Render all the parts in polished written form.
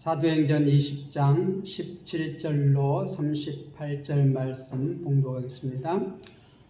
사도행전 20장 17절로 38절 말씀 봉독하겠습니다.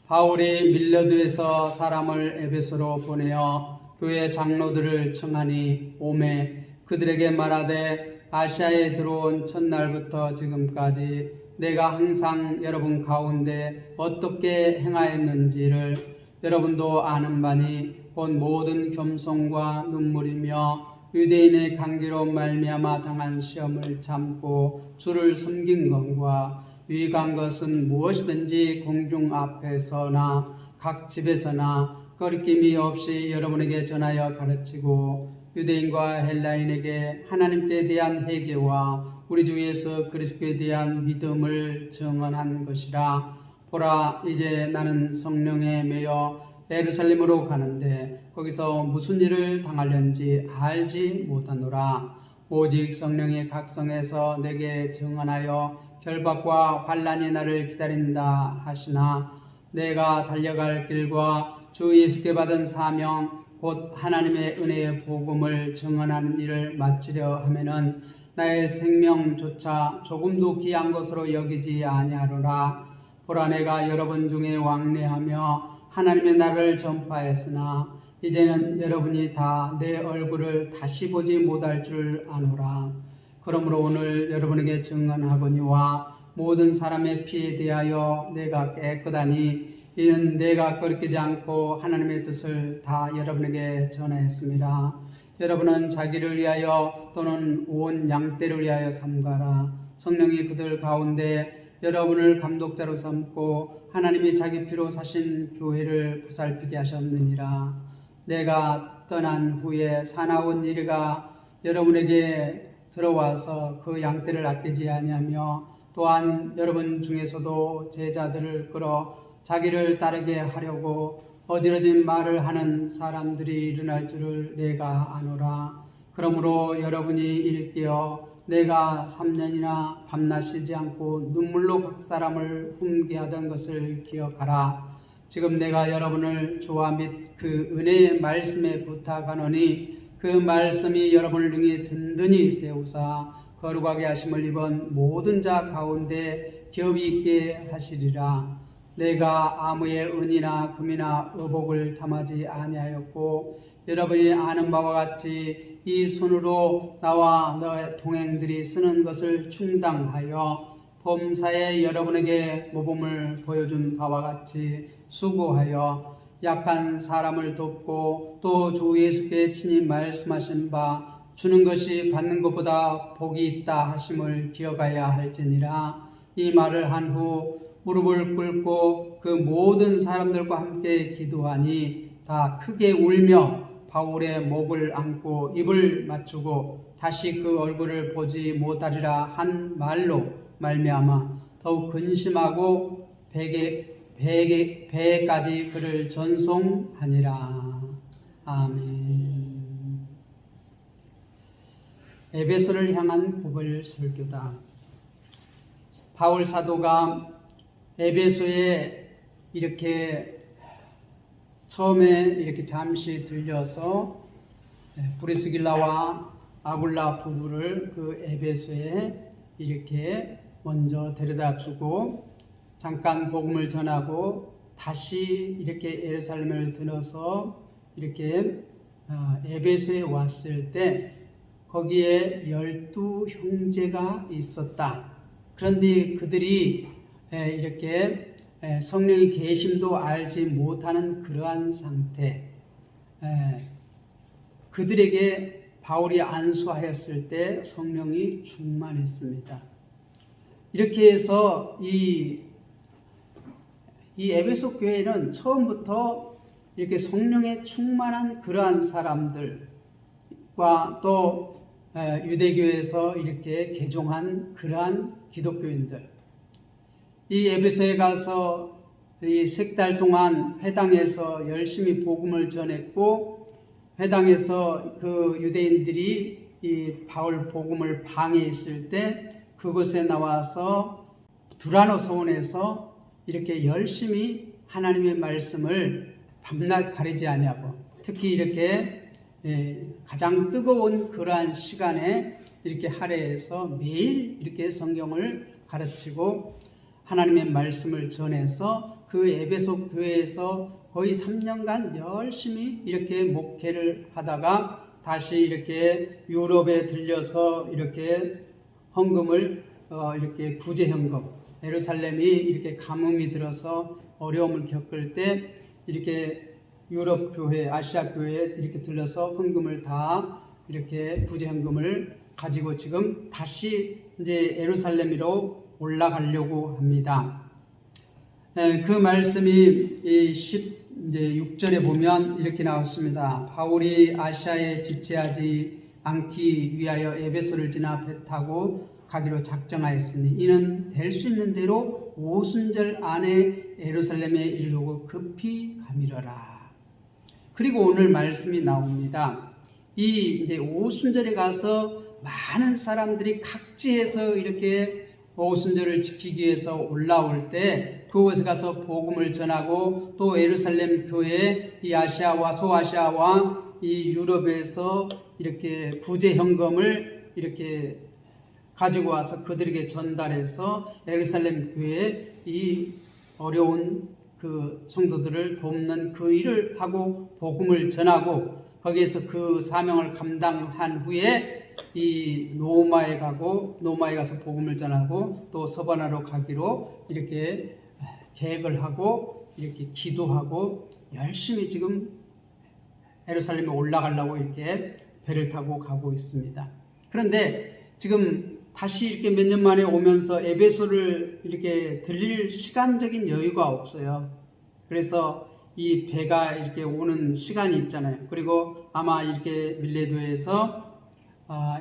바울이 밀려드에서 사람을 에베소로 보내어 교회 장로들을 청하니 오매 그들에게 말하되 아시아에 들어온 첫날부터 지금까지 내가 항상 여러분 가운데 어떻게 행하였는지를 여러분도 아는 바니 곧 모든 겸손과 눈물이며 유대인의 관계로 말미암아 당한 시험을 참고 주를 섬긴 것과 유익한 것은 무엇이든지 공중 앞에서나 각 집에서나 거리낌이 없이 여러분에게 전하여 가르치고 유대인과 헬라인에게 하나님께 대한 회개와 우리 주 예수 그리스도에 대한 믿음을 증언한 것이라. 보라, 이제 나는 성령에 매여 예루살렘으로 가는데 거기서 무슨 일을 당하려는지 알지 못하노라. 오직 성령의 각성에서 내게 증언하여 결박과 환난이 나를 기다린다 하시나 내가 달려갈 길과 주 예수께 받은 사명 곧 하나님의 은혜의 복음을 증언하는 일을 마치려 하면은 나의 생명조차 조금도 귀한 것으로 여기지 아니하노라. 보라, 내가 여러분 중에 왕래하며 하나님의 나라를 전파했으나 이제는 여러분이 다 내 얼굴을 다시 보지 못할 줄 아노라. 그러므로 오늘 여러분에게 증언하거니와 모든 사람의 피에 대하여 내가 깨끗하니 이는 내가 거리끼지 않고 하나님의 뜻을 다 여러분에게 전하였습니다. 여러분은 자기를 위하여 또는 온 양떼를 위하여 삼가라. 성령이 그들 가운데 여러분을 감독자로 삼고 하나님이 자기 피로 사신 교회를 보살피게 하셨느니라. 내가 떠난 후에 사나운 이리가 여러분에게 들어와서 그 양떼를 아끼지 아니하며 또한 여러분 중에서도 제자들을 끌어 자기를 따르게 하려고 어지러진 말을 하는 사람들이 일어날 줄을 내가 아노라. 그러므로 여러분이 일깨어 내가 3년이나 밤낮 쉬지 않고 눈물로 각 사람을 훈계하던 것을 기억하라. 지금 내가 여러분을 주와 및 그 은혜의 말씀에 부탁하노니 그 말씀이 여러분을 능히 든든히 세우사 거룩하게 하심을 입은 모든 자 가운데 기업이 있게 하시리라. 내가 아무의 은이나 금이나 의복을 담하지 아니하였고 여러분이 아는 바와 같이 이 손으로 나와 너의 동행들이 쓰는 것을 충당하여 범사에 여러분에게 모범을 보여준 바와 같이 수고하여 약한 사람을 돕고 또 주 예수께 친히 말씀하신 바 주는 것이 받는 것보다 복이 있다 하심을 기억하여야 할지니라. 이 말을 한 후 무릎을 꿇고 그 모든 사람들과 함께 기도하니 다 크게 울며 바울의 목을 안고 입을 맞추고 다시 그 얼굴을 보지 못하리라 한 말로 말미암아 더욱 근심하고 배에까지 그를 전송하니라. 아멘. 에베소를 향한 고별 설교다. 바울 사도가 에베소에 이렇게 처음에 이렇게 잠시 들려서 브리스길라와 아굴라 부부를 그 에베소에 이렇게 먼저 데려다 주고 잠깐 복음을 전하고 다시 이렇게 예루살렘을 들어서 이렇게 에베소에 왔을 때 거기에 12 형제가 있었다. 그런데 그들이 이렇게 성령의 계심도 알지 못하는 그러한 상태, 그들에게 바울이 안수하였을 때 성령이 충만했습니다. 이렇게 해서 이 에베소 교회는 처음부터 이렇게 성령에 충만한 그러한 사람들과 또 유대교에서 이렇게 개종한 그러한 기독교인들, 이 에베소에 가서 이 3달 동안 회당에서 열심히 복음을 전했고 회당에서 그 유대인들이 이 바울 복음을 방해했을 때 그곳에 나와서 두라노 서원에서 이렇게 열심히 하나님의 말씀을 밤낮 가리지 아니하고 특히 이렇게 가장 뜨거운 그러한 시간에 이렇게 할애해서 매일 이렇게 성경을 가르치고 하나님의 말씀을 전해서 그 에베소 교회에서 거의 3년간 열심히 이렇게 목회를 하다가 다시 이렇게 유럽에 들려서 이렇게 헌금을 이렇게 구제헌금, 예루살렘이 이렇게 가뭄이 들어서 어려움을 겪을 때 이렇게 유럽 교회, 아시아 교회에 이렇게 들려서 헌금을 다 이렇게 구제헌금을 가지고 지금 다시 이제 예루살렘으로 올라가려고 합니다. 그 말씀이 이 16절에 보면 이렇게 나왔습니다. 바울이 아시아에 지체하지 않기 위하여 에베소를 지나 배 타고 가기로 작정하였으니 이는 될 수 있는 대로 오순절 안에 예루살렘에 이르르고 급히 가미러라. 그리고 오늘 말씀이 나옵니다. 이 이제 오순절에 가서 많은 사람들이 각지에서 이렇게 오순절을 지키기 위해서 올라올 때 그곳에 가서 복음을 전하고 또 예루살렘 교회 이 아시아와 소아시아와 이 유럽에서 이렇게 구제 현금을 이렇게 가지고 와서 그들에게 전달해서 예루살렘 교회에 이 어려운 그 성도들을 돕는 그 일을 하고 복음을 전하고 거기에서 그 사명을 감당한 후에 이 노마에 가서 복음을 전하고 또 서바나로 가기로 이렇게 계획을 하고 이렇게 기도하고 열심히 지금 예루살렘에 올라가려고 이렇게 배를 타고 가고 있습니다. 그런데 지금 다시 이렇게 몇 년 만에 오면서 에베소를 이렇게 들릴 시간적인 여유가 없어요. 그래서 이 배가 이렇게 오는 시간이 있잖아요. 그리고 아마 이렇게 밀레도에서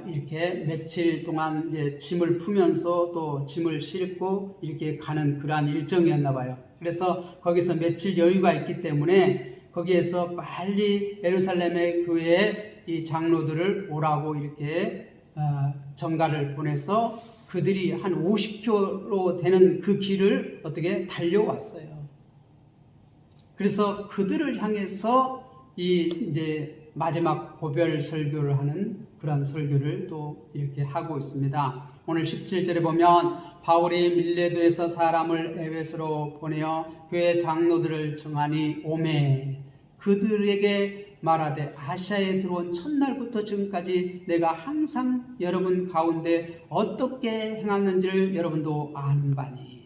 이렇게 며칠 동안 이제 짐을 풀면서 또 짐을 싣고 이렇게 가는 그러한 일정이었나 봐요. 그래서 거기서 며칠 여유가 있기 때문에 거기에서 빨리 예루살렘의 교회에 이 장로들을 오라고 이렇게 전가를 보내서 그들이 한 50km 되는 그 길을 어떻게 달려왔어요. 그래서 그들을 향해서 이 이제 마지막 고별 설교를 하는 그런 설교를 또 이렇게 하고 있습니다. 오늘 17절에 보면 바울이 밀레도에서 사람을 에베소로 보내어 교회 장로들을 정하니 오매 그들에게 말하되 아시아에 들어온 첫날부터 지금까지 내가 항상 여러분 가운데 어떻게 행하는지를 여러분도 아는 바니.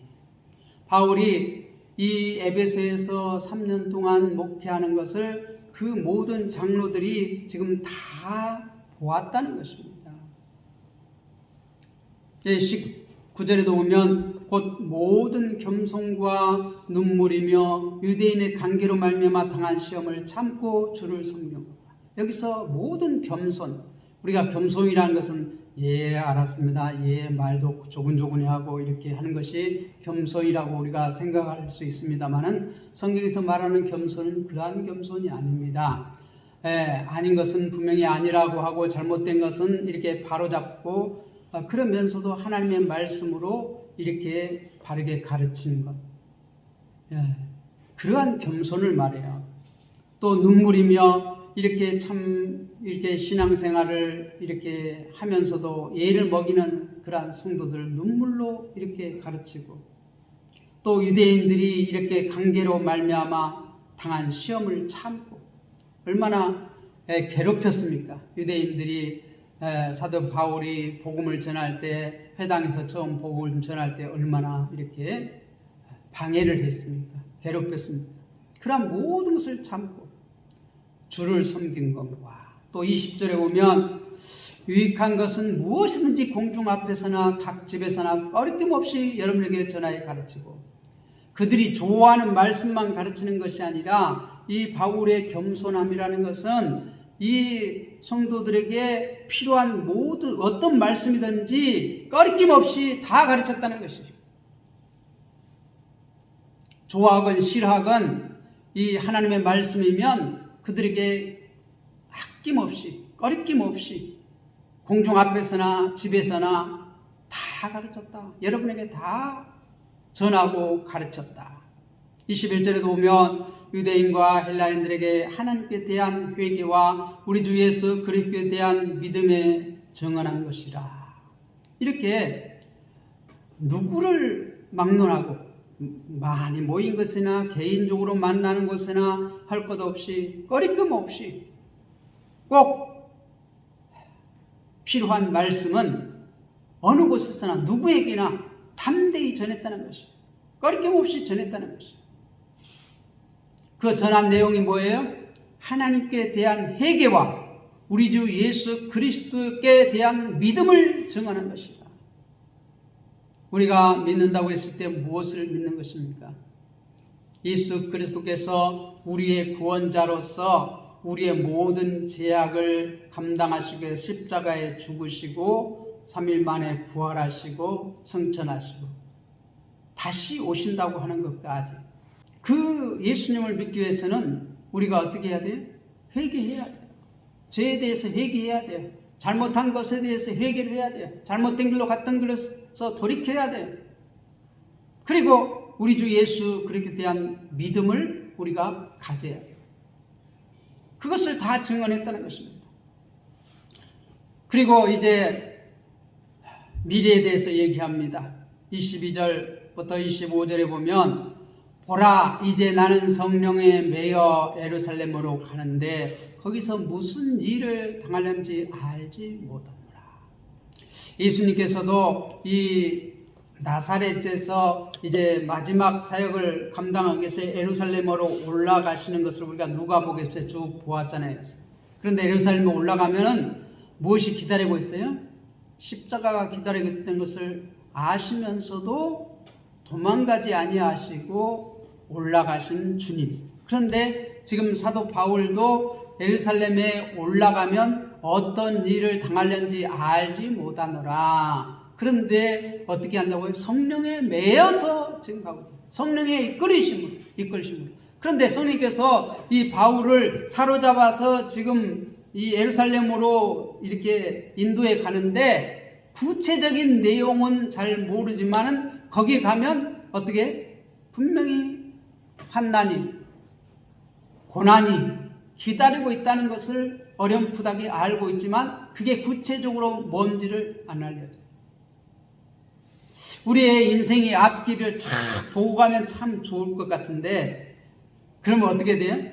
바울이 이 에베소에서 3년 동안 목회하는 것을 그 모든 장로들이 지금 다 보았다는 것입니다. 19절에도 보면 곧 모든 겸손과 눈물이며 유대인의 관계로 말미암아 당한 시험을 참고 주를 섬긴 것. 여기서 모든 겸손, 우리가 겸손이라는 것은 예 알았습니다. 예 말도 조근조근히 하고 이렇게 하는 것이 겸손이라고 우리가 생각할 수 있습니다만은 성경에서 말하는 겸손은 그러한 겸손이 아닙니다. 아닌 것은 분명히 아니라고 하고 잘못된 것은 이렇게 바로잡고 그러면서도 하나님의 말씀으로 이렇게 바르게 가르치는 것. 그러한 겸손을 말해요. 또 눈물이며 이렇게 참 이렇게 신앙생활을 이렇게 하면서도 예를 먹이는 그러한 성도들을 눈물로 이렇게 가르치고 또 유대인들이 이렇게 관계로 말미암아 당한 시험을 참고 얼마나 괴롭혔습니까? 유대인들이 사도 바울이 복음을 전할 때 회당에서 처음 복음을 전할 때 얼마나 이렇게 방해를 했습니까? 괴롭혔습니까? 그런 모든 것을 참고 주를 섬긴 것과 또 20절에 보면 유익한 것은 무엇이든지 공중 앞에서나 각 집에서나 꺼리낌 없이 여러분에게 전하여 가르치고 그들이 좋아하는 말씀만 가르치는 것이 아니라 이 바울의 겸손함이라는 것은 이 성도들에게 필요한 모든 어떤 말씀이든지 꺼리낌 없이 다 가르쳤다는 것이죠. 좋아하건 싫어하건 이 하나님의 말씀이면 그들에게 아낌없이 꺼리낌 없이 공중 앞에서나 집에서나 다 가르쳤다. 여러분에게 다 전하고 가르쳤다. 21절에도 보면 유대인과 헬라인들에게 하나님께 대한 회개와 우리 주 예수 그리스도에 대한 믿음의 증언한 것이라. 이렇게 누구를 막론하고 많이 모인 것이나 개인적으로 만나는 것이나 할 것 없이 꺼리낌 없이 꼭 필요한 말씀은 어느 곳에서나 누구에게나 담대히 전했다는 것이에요. 꺼리낌 없이 전했다는 것이에요. 그 전한 내용이 뭐예요? 하나님께 대한 회개와 우리 주 예수 그리스도께 대한 믿음을 증언한 것이다. 우리가 믿는다고 했을 때 무엇을 믿는 것입니까? 예수 그리스도께서 우리의 구원자로서 우리의 모든 죄악을 감당하시기 위해 십자가에 죽으시고 3일 만에 부활하시고 승천하시고 다시 오신다고 하는 것까지, 그 예수님을 믿기 위해서는 우리가 어떻게 해야 돼요? 회개해야 돼요. 죄에 대해서 회개해야 돼요. 잘못한 것에 대해서 회개를 해야 돼요. 잘못된 길로 갔던 길에서 돌이켜야 돼요. 그리고 우리 주 예수 그리스도에 대한 믿음을 우리가 가져야 돼요. 그것을 다 증언했다는 것입니다. 그리고 이제 미래에 대해서 얘기합니다. 22절부터 25절에 보면 보라, 이제 나는 성령에 매여 예루살렘으로 가는데 거기서 무슨 일을 당하려는지 알지 못하노라. 예수님께서도 이 나사렛에서 이제 마지막 사역을 감당하기 위해서 예루살렘으로 올라가시는 것을 우리가 누가복음에서 쭉 보았잖아요. 그런데 예루살렘에 올라가면은 무엇이 기다리고 있어요? 십자가가 기다리고 있던 것을 아시면서도 도망가지 아니하시고 올라가신 주님. 그런데 지금 사도 바울도 예루살렘에 올라가면 어떤 일을 당하려는지 알지 못하노라. 그런데 어떻게 한다고요? 성령에 매여서 지금 가고 있어요. 성령의 이끌심으로. 그런데 성령께서 이 바울을 사로잡아서 지금 이 예루살렘으로 이렇게 인도해 가는데 구체적인 내용은 잘 모르지만은 거기 가면 어떻게 분명히 환난이, 고난이 기다리고 있다는 것을 어렴풋하게 알고 있지만 그게 구체적으로 뭔지를 안 알려줘요. 우리의 인생의 앞길을 잘 보고 가면 참 좋을 것 같은데 그러면 어떻게 돼요?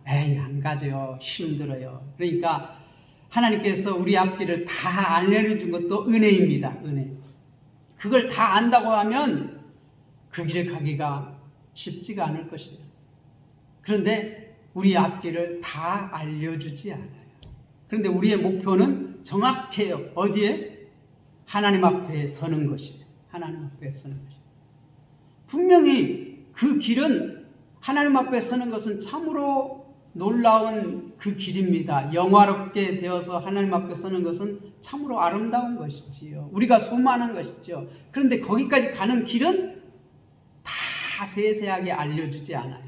에이, 안 가죠. 힘들어요. 그러니까 하나님께서 우리 앞길을 다 알려준 것도 은혜입니다. 은혜. 그걸 다 안다고 하면 그 길을 가기가 쉽지가 않을 것이에요. 그런데 우리 앞길을 다 알려주지 않아요. 그런데 우리의 목표는 정확해요. 어디에? 하나님 앞에 서는 것이에요. 하나님 앞에 서는 것이에요. 분명히 그 길은, 하나님 앞에 서는 것은 참으로 놀라운 그 길입니다. 영화롭게 되어서 하나님 앞에 서는 것은 참으로 아름다운 것이지요. 우리가 소망하는 것이죠. 그런데 거기까지 가는 길은 다 세세하게 알려주지 않아요.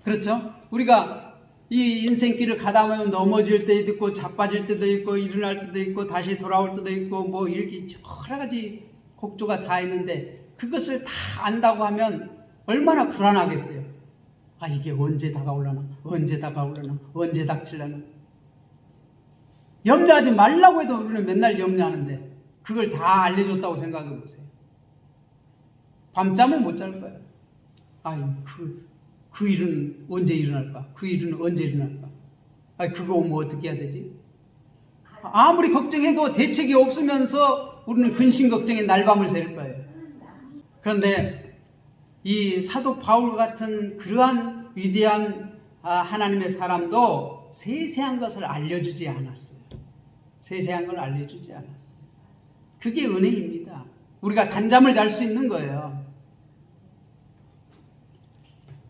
그렇죠? 우리가 이 인생길을 가다 보면 넘어질 때도 있고 자빠질 때도 있고 일어날 때도 있고 다시 돌아올 때도 있고 뭐 이렇게 여러 가지 곡조가 다 있는데 그것을 다 안다고 하면 얼마나 불안하겠어요. 아, 이게 언제 다가올려나, 언제 다가올려나, 언제 닥칠려나. 염려하지 말라고 해도 우리는 맨날 염려하는데 그걸 다 알려줬다고 생각해 보세요. 밤잠을 못 잘 거예요. 아이, 그 일은 언제 일어날까? 그 일은 언제 일어날까? 아이, 그거 오면 어떻게 해야 되지? 아무리 걱정해도 대책이 없으면서 우리는 근심 걱정에 날밤을 새울 거예요. 그런데 이 사도 바울 같은 그러한 위대한 하나님의 사람도 세세한 것을 알려주지 않았어요. 세세한 걸 알려주지 않았어요. 그게 은혜입니다. 우리가 단잠을 잘 수 있는 거예요.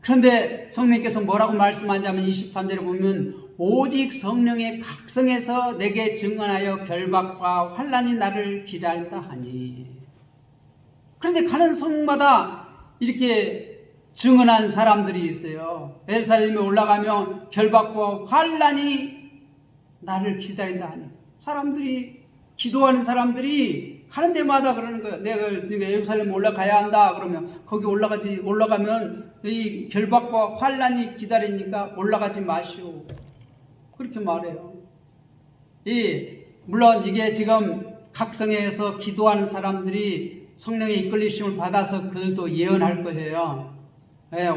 그런데 성령께서 뭐라고 말씀하냐면 23절에 보면 오직 성령의 각성에서 내게 증언하여 결박과 환난이 나를 기다린다 하니. 그런데 가는 성마다 이렇게 증언한 사람들이 있어요. 예루살렘에 올라가면 결박과 환난이 나를 기다린다 하니. 사람들이, 기도하는 사람들이 가는 데마다 그러는 거예요. 내가 예루살렘 올라가야 한다. 그러면 거기 올라가면 이 결박과 환난이 기다리니까 올라가지 마시오. 그렇게 말해요. 물론 이게 지금 각성회에서 기도하는 사람들이 성령의 이끌리심을 받아서 그들도 예언할 거예요.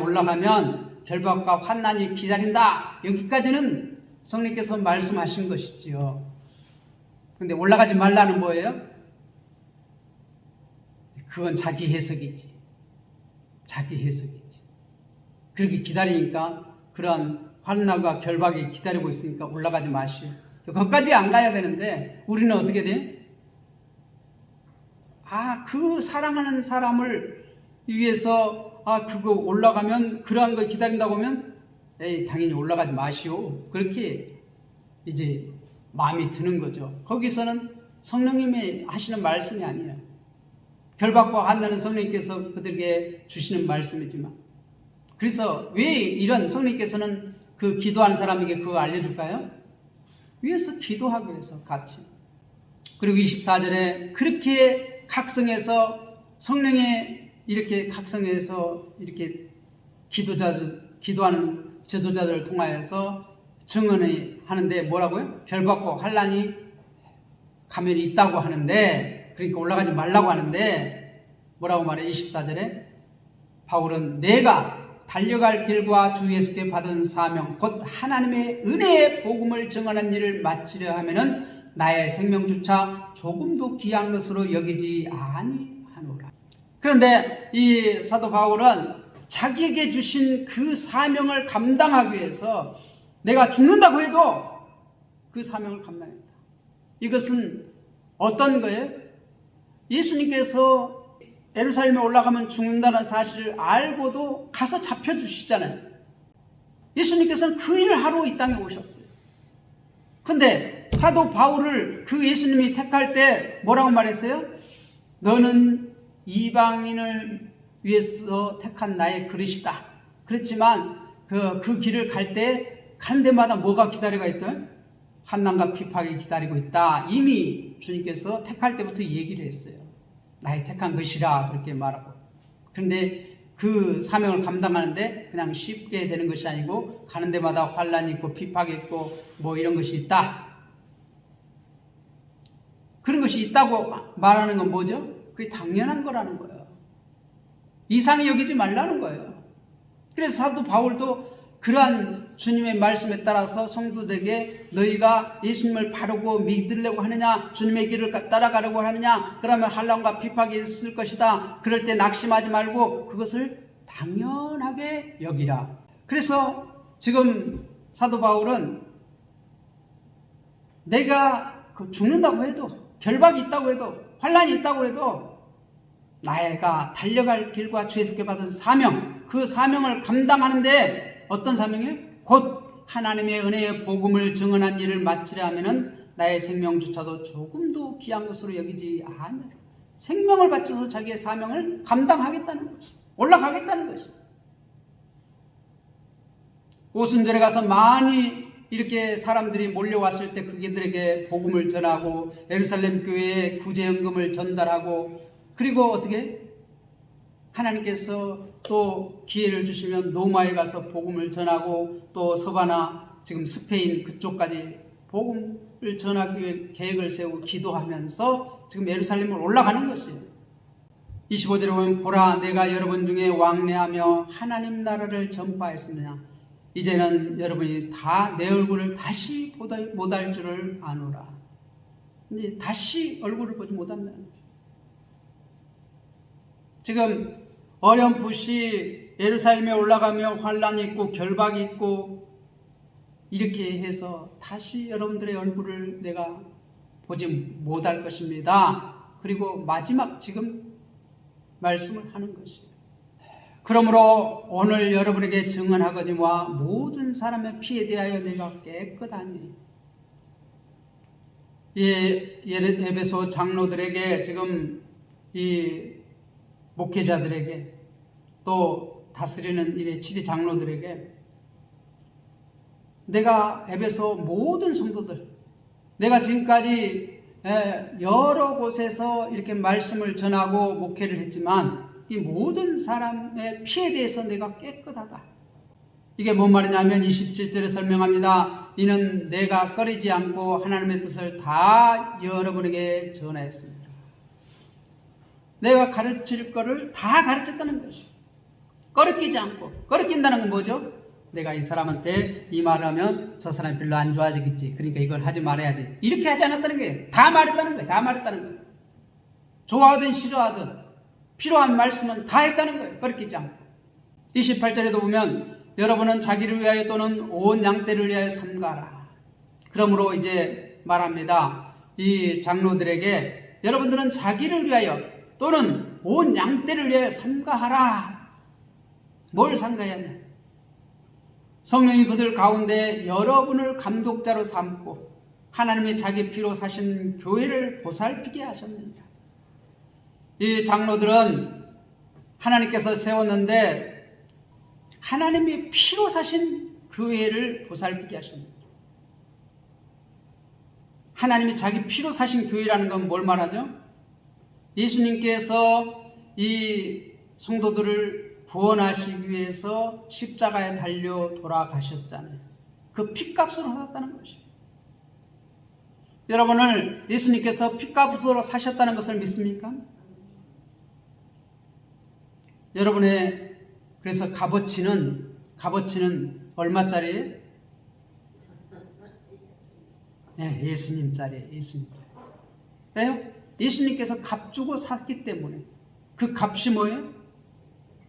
올라가면 결박과 환난이 기다린다. 여기까지는 성령께서 말씀하신 것이지요. 근데 올라가지 말라는 뭐예요? 그건 자기 해석이지. 자기 해석이지. 그렇게 기다리니까 그런 환난과 결박이 기다리고 있으니까 올라가지 마시오. 거기까지 안 가야 되는데 우리는 어떻게 돼요? 그 사랑하는 사람을 위해서 그거 올라가면 그러한 걸 기다린다고 하면 당연히 올라가지 마시오. 그렇게 이제 마음이 드는 거죠. 거기서는 성령님이 하시는 말씀이 아니에요. 결박과 환난은 성령님께서 그들에게 주시는 말씀이지만, 그래서 왜 이런 성령님께서는 그 기도하는 사람에게 그거 알려줄까요? 위해서 기도하기 위해서 같이. 그리고 24절에 그렇게 각성해서 성령의 이렇게 각성해서 이렇게 기도하는 지도자들을 통하여서 증언을 하는데 뭐라고요? 결박과 환난이 가면이 있다고 하는데, 그러니까 올라가지 말라고 하는데 뭐라고 말해? 24절에 바울은 내가 달려갈 길과 주 예수께 받은 사명 곧 하나님의 은혜의 복음을 증언한 일을 마치려 하면은 나의 생명조차 조금도 귀한 것으로 여기지 아니하노라. 그런데 이 사도 바울은 자기에게 주신 그 사명을 감당하기 위해서 내가 죽는다고 해도 그 사명을 감당했다. 이것은 어떤 거예요? 예수님께서 예루살렘에 올라가면 죽는다는 사실을 알고도 가서 잡혀주시잖아요. 예수님께서는 그 일을 하러 이 땅에 오셨어요. 근데 사도 바울을 그 예수님이 택할 때 뭐라고 말했어요? 너는 이방인을 위해서 택한 나의 그릇이다. 그렇지만 그 길을 갈 때 가는 데마다 뭐가 기다리고 있던? 환난과 핍박이 기다리고 있다. 이미 주님께서 택할 때부터 얘기를 했어요. 나의 택한 것이라 그렇게 말하고. 그런데 그 사명을 감당하는데 그냥 쉽게 되는 것이 아니고 가는 데마다 환난이 있고 핍박이 있고 뭐 이런 것이 있다. 그런 것이 있다고 말하는 건 뭐죠? 그게 당연한 거라는 거예요. 이상히 여기지 말라는 거예요. 그래서 사도 바울도 그러한 주님의 말씀에 따라서 성도들에게 너희가 예수님을 바르고 믿으려고 하느냐, 주님의 길을 따라가려고 하느냐, 그러면 환난과 핍박이 있을 것이다. 그럴 때 낙심하지 말고 그것을 당연하게 여기라. 그래서 지금 사도 바울은 내가 죽는다고 해도, 결박이 있다고 해도, 환난이 있다고 해도 나가 달려갈 길과 주 예수께 받은 사명, 그 사명을 감당하는데 어떤 사명이에요? 곧 하나님의 은혜의 복음을 증언한 일을 마치려 하면은 나의 생명조차도 조금도 귀한 것으로 여기지 아니하라. 생명을 바쳐서 자기의 사명을 감당하겠다는 것이, 올라가겠다는 것이. 오순절에 가서 많이 이렇게 사람들이 몰려왔을 때 그들에게 복음을 전하고 예루살렘 교회에 구제연금을 전달하고, 그리고 어떻게 하나님께서 또 기회를 주시면 로마에 가서 복음을 전하고 또 서바나 지금 스페인 그쪽까지 복음을 전하기 위해 계획을 세우고 기도하면서 지금 예루살렘을 올라가는 것이에요. 25절에 보면 보라 내가 여러분 중에 왕래하며 하나님 나라를 전파했으느냐 이제는 여러분이 다 내 얼굴을 다시 못할 줄을 아노라. 이제 다시 얼굴을 보지 못한다는 거예요. 지금 어렴풋이 예루살렘에 올라가며 환난이 있고 결박이 있고 이렇게 해서 다시 여러분들의 얼굴을 내가 보지 못할 것입니다. 그리고 마지막 지금 말씀을 하는 것이에요. 그러므로 오늘 여러분에게 증언하거니와 모든 사람의 피에 대하여 내가 깨끗하니. 에베소 장로들에게 지금 이 목회자들에게 또 다스리는 이 치리 장로들에게 내가 에베소 모든 성도들, 내가 지금까지 여러 곳에서 이렇게 말씀을 전하고 목회를 했지만 이 모든 사람의 피에 대해서 내가 깨끗하다. 이게 뭔 말이냐면 27절에 설명합니다. 이는 내가 꺼리지 않고 하나님의 뜻을 다 여러분에게 전하였습니다. 내가 가르칠 거를 다 가르쳤다는 것이죠. 꺼리끼지 않고. 꺼리낀다는 건 뭐죠? 내가 이 사람한테 이 말을 하면 저 사람이 별로 안 좋아지겠지. 그러니까 이걸 하지 말아야지. 이렇게 하지 않았다는 거예요. 다 말했다는 거예요. 다 말했다는 거예요. 좋아하든 싫어하든 필요한 말씀은 다 했다는 거예요. 꺼리끼지 않고. 28절에도 보면 여러분은 자기를 위하여 또는 온 양떼를 위하여 삼가라. 그러므로 이제 말합니다. 이 장로들에게 여러분들은 자기를 위하여 또는 온 양떼를 위하여 삼가하라. 뭘 삼가해야 하냐? 성령이 그들 가운데 여러분을 감독자로 삼고 하나님이 자기 피로 사신 교회를 보살피게 하셨느니라. 이 장로들은 하나님께서 세웠는데 하나님이 피로 사신 교회를 보살피게 하십니다. 하나님이 자기 피로 사신 교회라는 건 뭘 말하죠? 예수님께서 이 성도들을 구원하시기 위해서 십자가에 달려 돌아가셨잖아요. 그 핏값으로 사셨다는 것이에요. 여러분을 예수님께서 핏값으로 사셨다는 것을 믿습니까? 여러분의 그래서 값어치는 얼마짜리예요? 네, 예수님짜리예요. 예수님짜리. 왜요? 예수님께서 값 주고 샀기 때문에. 그 값이 뭐예요?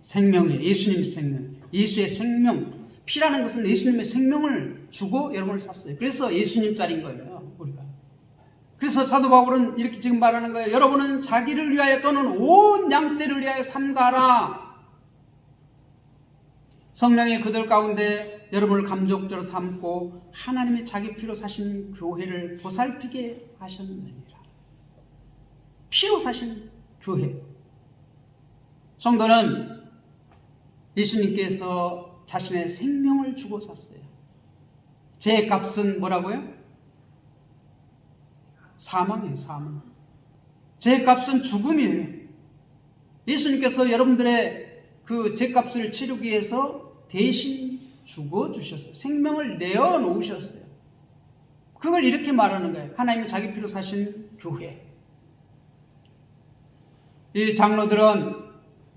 생명이에요. 예수님의 생명. 예수의 생명. 피라는 것은 예수님의 생명을 주고 여러분을 샀어요. 그래서 예수님짜리인 거예요. 우리가. 그래서 사도 바울은 이렇게 지금 말하는 거예요. 여러분은 자기를 위하여 또는 온 양떼를 위하여 삼가라. 성령이 그들 가운데 여러분을 감독자로 삼고 하나님이 자기 피로 사신 교회를 보살피게 하셨느니라. 피로 사신 교회. 성도는 예수님께서 자신의 생명을 주고 샀어요. 제 값은 뭐라고요? 사망이에요. 사망. 제 값은 죽음이에요. 예수님께서 여러분들의 그 제 값을 치르기 위해서 대신 죽어주셨어요. 생명을 내어놓으셨어요. 그걸 이렇게 말하는 거예요. 하나님이 자기 피로 사신 교회. 이 장로들은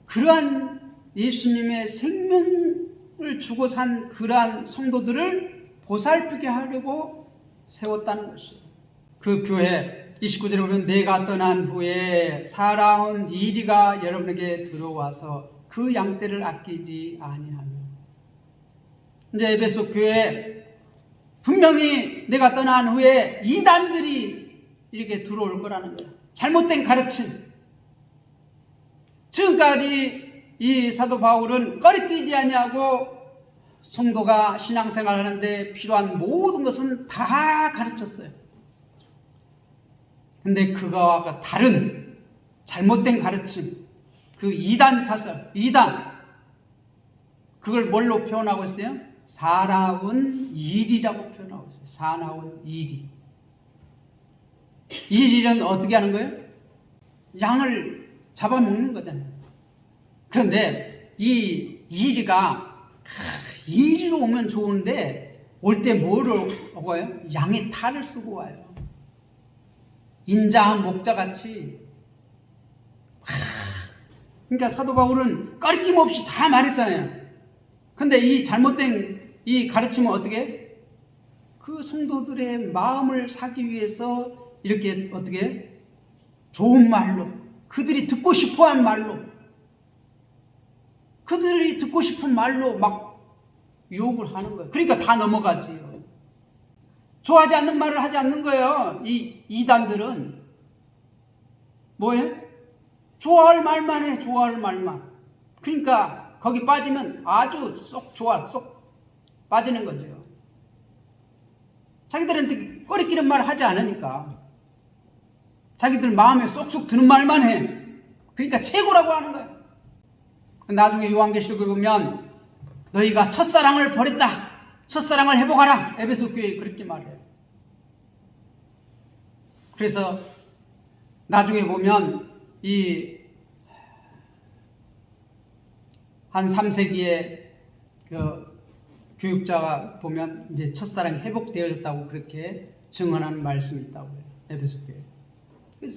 그러한 예수님의 생명을 주고 산 그러한 성도들을 보살피게 하려고 세웠다는 것이에요. 그 교회 29절에 보면 내가 떠난 후에 살아온 이리가 여러분에게 들어와서 그 양떼를 아끼지 아니하며. 이제 에베소 교회에 분명히 내가 떠난 후에 이단들이 이렇게 들어올 거라는 거예요. 잘못된 가르침. 지금까지 이 사도 바울은 꺼리끼지 아니하고 성도가 신앙생활하는데 필요한 모든 것은 다 가르쳤어요. 근데 그거와 다른 잘못된 가르침, 그 이단 사설, 이단, 그걸 뭘로 표현하고 있어요? 사나운 일이라고 표현하고 있어요. 사나운 일이. 일은 어떻게 하는 거예요? 양을 잡아먹는 거잖아요. 그런데 이 이리가 이리로 오면 좋은데 올 때 뭐로 오고요? 양의 탈을 쓰고 와요. 인자한 목자같이. 그러니까 사도 바울은 꺼리낌 없이 다 말했잖아요. 근데 이 잘못된 이 가르침은 어떻게? 그 성도들의 마음을 사기 위해서 이렇게 어떻게? 좋은 말로, 그들이 듣고 싶어한 말로, 그들이 듣고 싶은 말로 막 유혹을 하는 거예요. 그러니까 다 넘어가지요. 좋아하지 않는 말을 하지 않는 거예요. 이 이단들은 뭐예요? 좋아할 말만 해. 좋아할 말만. 그러니까 거기 빠지면 아주 쏙 좋아, 쏙 빠지는 거죠. 자기들한테 꺼리끼는 말 하지 않으니까 자기들 마음에 쏙쏙 드는 말만 해. 그러니까 최고라고 하는 거예요. 나중에 요한계시록에 보면 너희가 첫사랑을 버렸다. 첫사랑을 회복하라. 에베소 교회에 그렇게 말해요. 그래서 나중에 보면 이 한 3세기에 그 교육자가 보면 이제 첫사랑이 회복되어졌다고 그렇게 증언하는 말씀이 있다고요. 에베소 교회.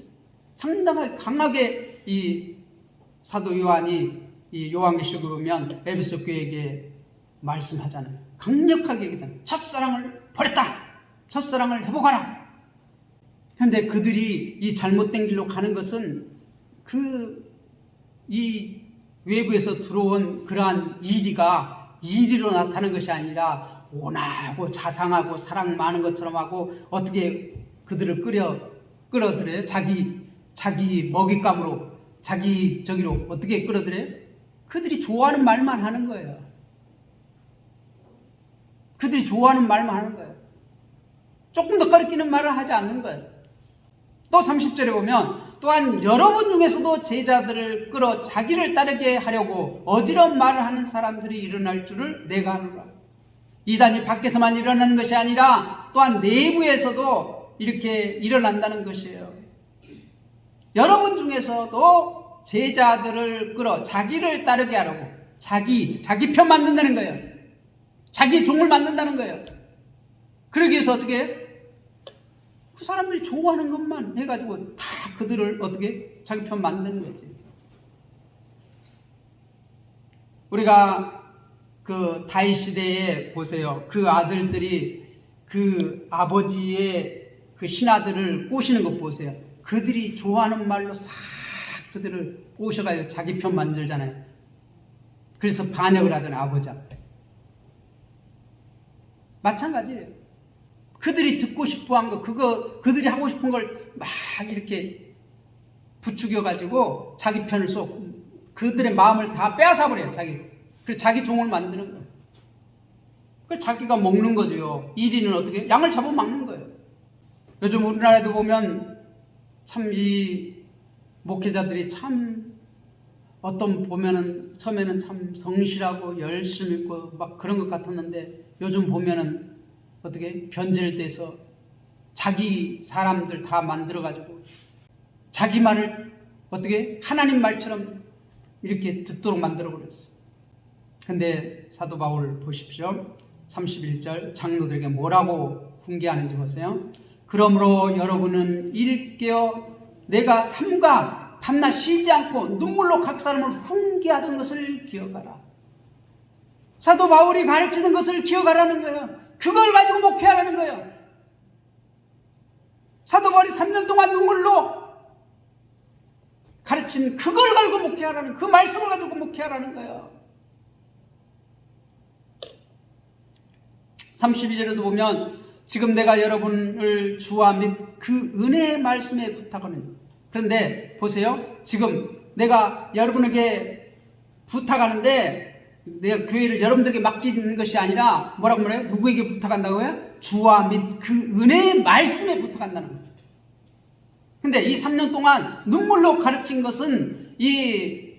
상당히 강하게 이 사도 요한이 이 요한계시록을 보면 에베소 교회에게 말씀하잖아요. 강력하게 얘기하잖아요. 첫사랑을 버렸다. 첫사랑을 회복하라. 그런데 그들이 이 잘못된 길로 가는 것은 이 외부에서 들어온 그러한 이리로 나타나는 것이 아니라 온화하고 자상하고 사랑 많은 것처럼 하고 어떻게 그들을 끌어들여요? 자기 먹잇감으로 자기 저기로 어떻게 끌어들여요? 그들이 좋아하는 말만 하는 거예요. 그들이 좋아하는 말만 하는 거예요. 조금 더 가르치는 말을 하지 않는 거예요. 또 30절에 보면 또한 여러분 중에서도 제자들을 끌어 자기를 따르게 하려고 어지러운 말을 하는 사람들이 일어날 줄을 내가 아노라. 이단이 밖에서만 일어나는 것이 아니라 또한 내부에서도 이렇게 일어난다는 것이에요. 여러분 중에서도 제자들을 끌어 자기를 따르게 하려고 자기 편 만든다는 거예요. 자기 종을 만든다는 거예요. 그러기 위해서 어떻게 해요? 그 사람들이 좋아하는 것만 해가지고 다 그들을 어떻게 자기 편 만드는 거지. 우리가 그 다윗 시대에 보세요. 그 아들들이 그 아버지의 그 신하들을 꼬시는 것 보세요. 그들이 좋아하는 말로 싹 그들을 꼬셔가지고 자기 편 만들잖아요. 그래서 반역을 하잖아요. 아버지 앞에. 마찬가지예요. 그들이 듣고 싶어 한 거, 그들이 하고 싶은 걸 막 이렇게 부추겨가지고 자기 편을 그들의 마음을 다 빼앗아버려요. 그래서 자기 종을 만드는 거예요. 그래서 자기가 먹는 거죠. 1위는 어떻게? 양을 잡아먹는 거예요. 요즘 우리나라에도 보면 참 이 목회자들이 참 보면은 처음에는 참 성실하고 열심히 있고 막 그런 것 같았는데 요즘 보면은 어떻게 변질돼서 자기 사람들 다 만들어가지고 자기 말을 어떻게 하나님 말처럼 이렇게 듣도록 만들어버렸어요. 근데 사도 바울 보십시오. 31절 장로들에게 뭐라고 훈계하는지 보세요. 그러므로 여러분은 일깨어 내가 삼가 밤낮 쉬지 않고 눈물로 각 사람을 훈계하던 것을 기억하라. 사도 바울이 가르치는 것을 기억하라는 거예요. 그걸 가지고 목회하라는 거예요. 사도 바울이 3년 동안 눈물로 가르친 그걸 가지고 목회하라는, 그 말씀을 가지고 목회하라는 거예요. 32절에도 보면 지금 내가 여러분을 주와 및 그 은혜의 말씀에 부탁하는, 그런데 보세요. 지금 내가 여러분에게 부탁하는데 내가 교회를 여러분들에게 맡기는 것이 아니라 뭐라고 말해요? 누구에게 부탁한다고요? 주와 및 그 은혜의 말씀에 부탁한다는 거예요. 근데 이 3년 동안 눈물로 가르친 것은 이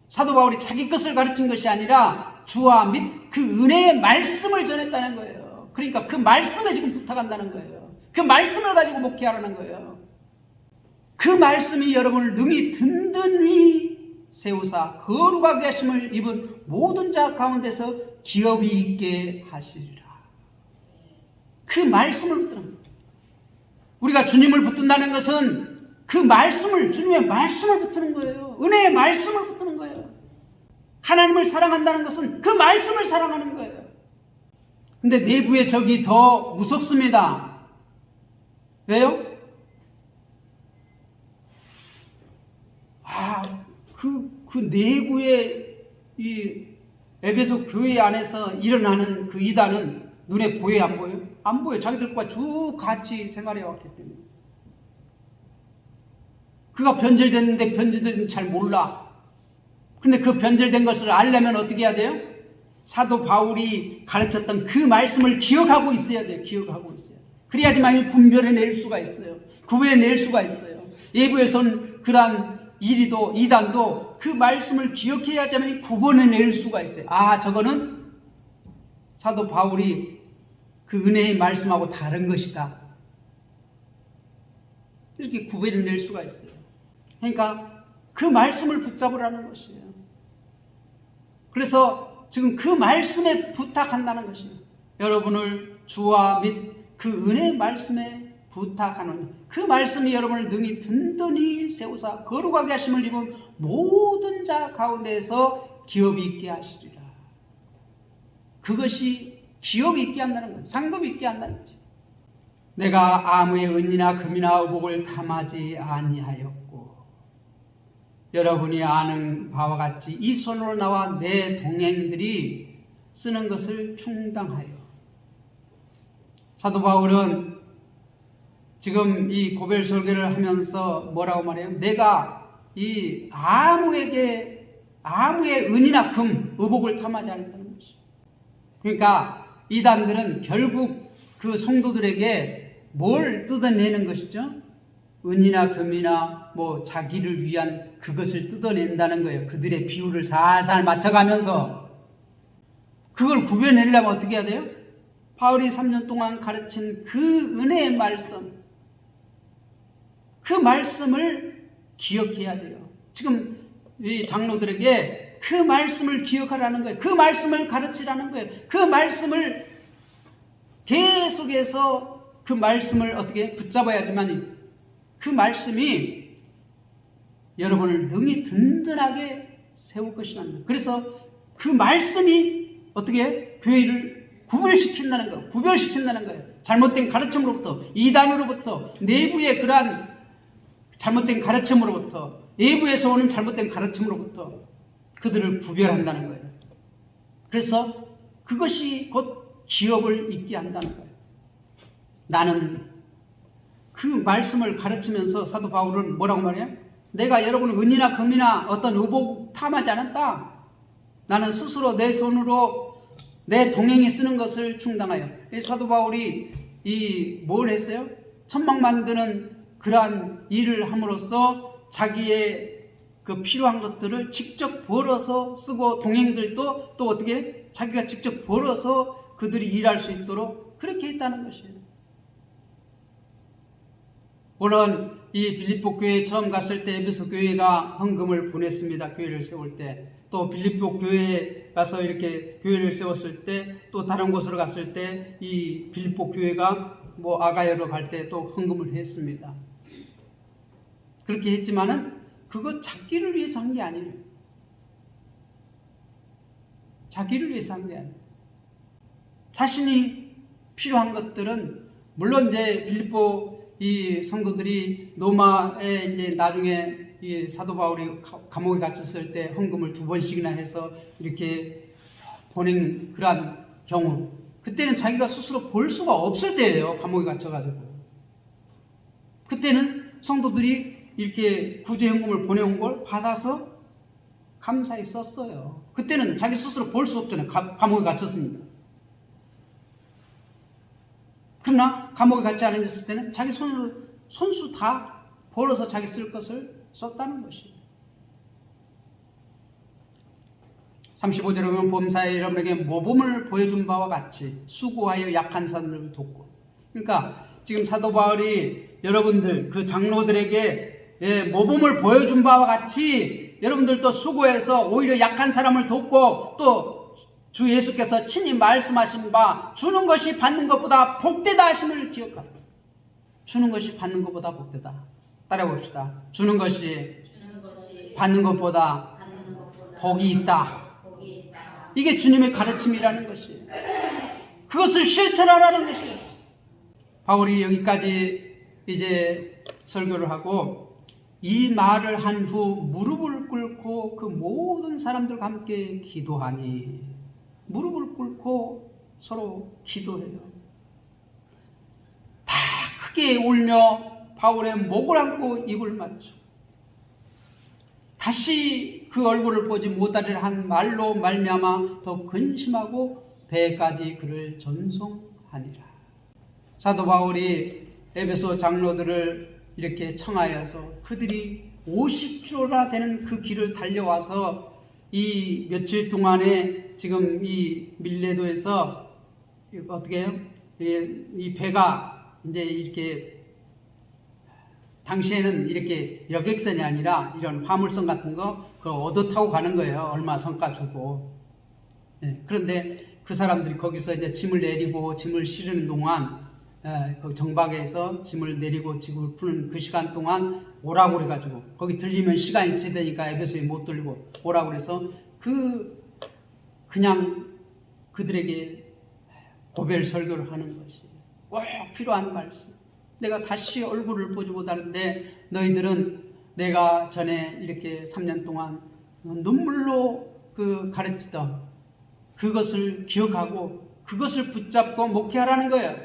사도 바울이 자기 것을 가르친 것이 아니라 주와 및 그 은혜의 말씀을 전했다는 거예요. 그러니까 그 말씀에 지금 부탁한다는 거예요. 그 말씀을 가지고 목회하라는 거예요. 그 말씀이 여러분을 능히 든든히 세우사 거룩하게 하심을 입은 모든 자 가운데서 기업이 있게 하시리라. 그 말씀을 붙드는 거예요. 우리가 주님을 붙든다는 것은 그 말씀을, 주님의 말씀을 붙드는 거예요. 은혜의 말씀을 붙드는 거예요. 하나님을 사랑한다는 것은 그 말씀을 사랑하는 거예요. 근데 내부의 적이 더 무섭습니다. 왜요? 그 내부의 이 에베소 교회 안에서 일어나는 그 이단은 눈에 보여요, 안 보여요? 안 보여요. 자기들과 쭉 같이 생활해 왔기 때문에. 그가 변질됐는데 변질된 잘 몰라. 근데 그 변질된 것을 알려면 어떻게 해야 돼요? 사도 바울이 가르쳤던 그 말씀을 기억하고 있어야 돼요. 기억하고 있어야 돼요. 그래야지만 분별해낼 수가 있어요. 구별해낼 수가 있어요. 외부에선 그러한 이리도 이단도 그 말씀을 기억해야지만 구분해낼 수가 있어요. 저거는 사도 바울이 그 은혜의 말씀하고 다른 것이다. 이렇게 구별해낼 수가 있어요. 그러니까 그 말씀을 붙잡으라는 것이에요. 그래서 지금 그 말씀에 부탁한다는 것이에요. 여러분을 주와 및 그 은혜의 말씀에 부탁하노니 그 말씀이 여러분을 능히 든든히 세우사 거룩하게 하심을 입은 모든 자 가운데에서 기업이 있게 하시리라. 그것이 기업이 있게 한다는 거예요. 상급이 있게 한다는 거죠. 내가 아무의 은이나 금이나 의복을 탐하지 아니하였고 여러분이 아는 바와 같이 이 손으로 나와 내 동행들이 쓰는 것을 충당하여. 사도 바울은 지금 이 고별 설교를 하면서 뭐라고 말해요? 내가 이 아무의 은이나 금, 의복을 탐하지 않았다는 것이죠. 그러니까 이단들은 결국 그 성도들에게 뭘 뜯어내는 것이죠? 은이나 금이나 뭐 자기를 위한 그것을 뜯어낸다는 거예요. 그들의 비율을 살살 맞춰가면서. 그걸 구별내려면 어떻게 해야 돼요? 바울이 3년 동안 가르친 그 은혜의 말씀, 그 말씀을 기억해야 돼요. 지금 이 장로들에게 그 말씀을 기억하라는 거예요. 그 말씀을 가르치라는 거예요. 그 말씀을 계속해서 그 말씀을 어떻게 붙잡아야지만 그 말씀이 여러분을 능히 든든하게 세울 것이라는 거예요. 그래서 그 말씀이 어떻게 교회를 구별시킨다는 거예요. 구별시킨다는 거예요. 잘못된 가르침으로부터, 이단으로부터, 내부의 그러한 잘못된 가르침으로부터, 외부에서 오는 잘못된 가르침으로부터 그들을 구별한다는 거예요. 그래서 그것이 곧 기업을 있게 한다는 거예요. 나는 그 말씀을 가르치면서 사도 바울은 뭐라고 말해요? 내가 여러분의 은이나 금이나 어떤 의복 탐하지 않았다. 나는 스스로 내 손으로 내 동행이 쓰는 것을 충당하여. 사도 바울이 뭘 했어요? 천막 만드는 그러한 일을 함으로써 자기의 그 필요한 것들을 직접 벌어서 쓰고 동행들도 또 어떻게 자기가 직접 벌어서 그들이 일할 수 있도록 그렇게 했다는 것이에요. 물론 이 빌립보 교회에 처음 갔을 때 에베소 교회가 헌금을 보냈습니다. 교회를 세울 때. 또 빌립보 교회에 가서 이렇게 교회를 세웠을 때, 또 다른 곳으로 갔을 때 이 빌립보 교회가 뭐 아가야로 갈 때 또 헌금을 했습니다. 그렇게 했지만은 그거 자기를 위해서 한 게 아니에요. 자기를 위해서 한 게 아니에요. 자신이 필요한 것들은 물론 이제 빌립보 이 성도들이 로마에 이제 나중에 이 사도 바울이 감옥에 갇혔을 때 헌금을 2번씩이나 해서 이렇게 보낸 그러한 경우, 그때는 자기가 스스로 볼 수가 없을 때예요. 감옥에 갇혀가지고. 그때는 성도들이 이렇게 구제헌금을 보내온 걸 받아서 감사히 썼어요. 그때는 자기 스스로 볼 수 없잖아요. 감옥에 갇혔으니까. 그러나 감옥에 갇지 않았을 때는 자기 손으로 손수 다 벌어서 자기 쓸 것을 썼다는 것이에요. 35절에 보면 범사에 여러분에게 모범을 보여준 바와 같이 수고하여 약한 사람들을 돕고. 그러니까 지금 사도 바울이 여러분들 그 장로들에게 모범을 보여준 바와 같이 여러분들도 수고해서 오히려 약한 사람을 돕고 또 주 예수께서 친히 말씀하신 바 주는 것이 받는 것보다 복되다 하심을 기억하라. 주는 것이 받는 것보다 복되다. 따라해 봅시다. 주는 것이 받는 것보다 복이 있다. 이게 주님의 가르침이라는 것이에요. 그것을 실천하라는 것이에요. 바울이 여기까지 이제 설교를 하고 이 말을 한 후 무릎을 꿇고 그 모든 사람들과 함께 기도하니, 무릎을 꿇고 서로 기도해요. 다 크게 울며 바울의 목을 안고 입을 맞추고 다시 그 얼굴을 보지 못하리라 한 말로 말미암아 더 근심하고 배까지 그를 전송하니라. 사도 바울이 에베소 장로들을 이렇게 청하여서 그들이 50km나 되는 그 길을 달려와서 이 며칠 동안에 지금 이 밀레도에서 어떻게 해요? 이 배가 이제 이렇게 당시에는 이렇게 여객선이 아니라 이런 화물선 같은 거 그걸 얻어 타고 가는 거예요. 얼마 성가 주고. 그런데 그 사람들이 거기서 이제 짐을 내리고 짐을 실는 동안 그 정박에서 짐을 내리고 짐을 푸는 그 시간 동안 오라고 그래가지고 거기 들리면 시간이 지되니까 에베소에 못 들리고 오라고 그래서 그냥 그들에게 고별 설교를 하는 것이 꼭 필요한 말씀. 내가 다시 얼굴을 보지 못하는데 너희들은 내가 전에 이렇게 3년 동안 눈물로 가르치던 그것을 기억하고 그것을 붙잡고 목회하라는 거예요.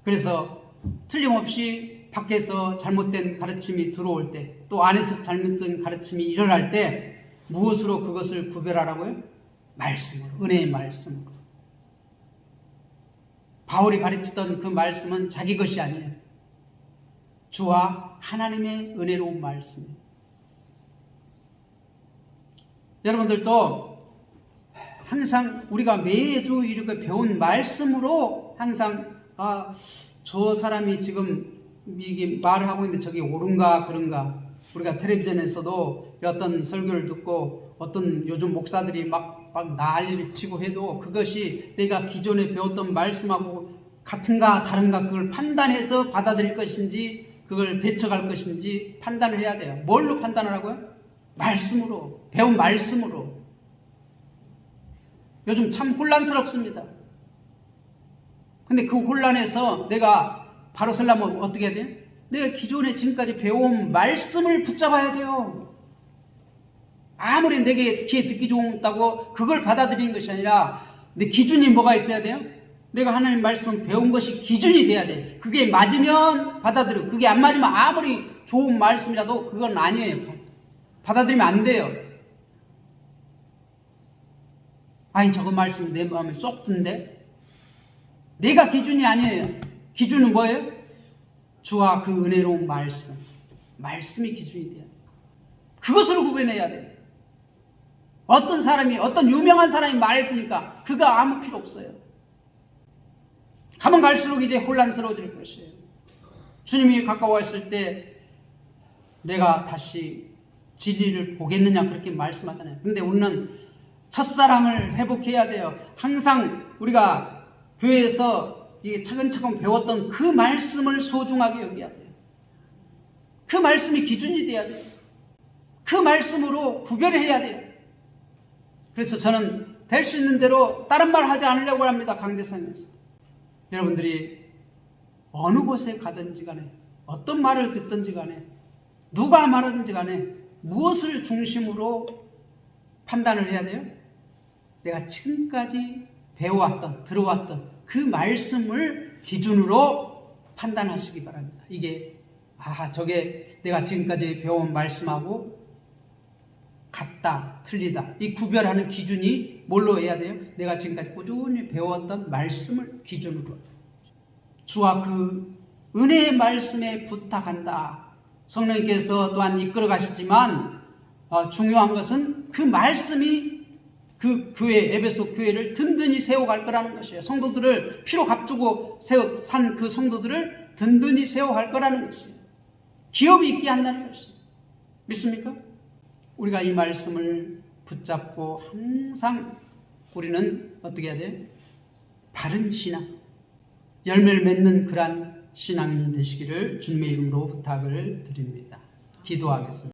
그래서 틀림없이 밖에서 잘못된 가르침이 들어올 때 또 안에서 잘못된 가르침이 일어날 때 무엇으로 그것을 구별하라고요? 말씀으로, 은혜의 말씀으로. 바울이 가르치던 그 말씀은 자기 것이 아니에요. 주와 하나님의 은혜로운 말씀이에요. 여러분들도 항상 우리가 매주 이렇게 배운 말씀으로 항상 저 사람이 지금 이게 말을 하고 있는데 저게 옳은가 그런가. 우리가 텔레비전에서도 어떤 설교를 듣고 어떤 요즘 목사들이 막 난리를 치고 해도 그것이 내가 기존에 배웠던 말씀하고 같은가 다른가 그걸 판단해서 받아들일 것인지 그걸 배척할 것인지 판단을 해야 돼요. 뭘로 판단을 하고요? 말씀으로, 배운 말씀으로. 요즘 참 혼란스럽습니다. 근데 그 혼란에서 내가 바로 서려면 어떻게 해야 돼요? 내가 기존에 지금까지 배워온 말씀을 붙잡아야 돼요. 아무리 내게 귀에 듣기 좋다고 그걸 받아들이는 것이 아니라 내 기준이 뭐가 있어야 돼요? 내가 하나님 말씀 배운 것이 기준이 돼야 돼. 그게 맞으면 받아들여. 그게 안 맞으면 아무리 좋은 말씀이라도 그건 아니에요. 받아들이면 안 돼요. 아니 저거 말씀 내 마음에 쏙 든데? 내가 기준이 아니에요. 기준은 뭐예요? 주와 그 은혜로운 말씀. 말씀이 기준이 돼야 돼. 그것으로 구분해야 돼. 어떤 사람이 어떤 유명한 사람이 말했으니까 그거 아무 필요 없어요. 가면 갈수록 이제 혼란스러워질 것이에요. 주님이 가까워했을 때 내가 다시 진리를 보겠느냐 그렇게 말씀하잖아요. 그런데 우리는 첫사랑을 회복해야 돼요. 항상 우리가 교회에서 차근차근 배웠던 그 말씀을 소중하게 여겨야 돼요. 그 말씀이 기준이 돼야 돼요. 그 말씀으로 구별해야 돼요. 그래서 저는 될 수 있는 대로 다른 말 하지 않으려고 합니다. 강대상에서. 여러분들이 어느 곳에 가든지 간에 어떤 말을 듣든지 간에 누가 말하든지 간에 무엇을 중심으로 판단을 해야 돼요? 내가 지금까지 배워왔던 들어왔던 그 말씀을 기준으로 판단하시기 바랍니다. 이게 저게 내가 지금까지 배워온 말씀하고 같다 틀리다 이 구별하는 기준이 뭘로 해야 돼요? 내가 지금까지 꾸준히 배웠던 말씀을 기준으로 주와 그 은혜의 말씀에 부탁한다. 성령님께서 또한 이끌어 가시지만 중요한 것은 그 말씀이 그 교회 에베소 교회를 든든히 세워갈 거라는 것이에요. 성도들을 피로 값주고 산 그 성도들을 든든히 세워갈 거라는 것이에요. 기업이 있게 한다는 것이에요. 믿습니까? 우리가 이 말씀을 붙잡고 항상 우리는 어떻게 해야 돼요? 바른 신앙, 열매를 맺는 그러한 신앙이 되시기를 주님의 이름으로 부탁을 드립니다. 기도하겠습니다.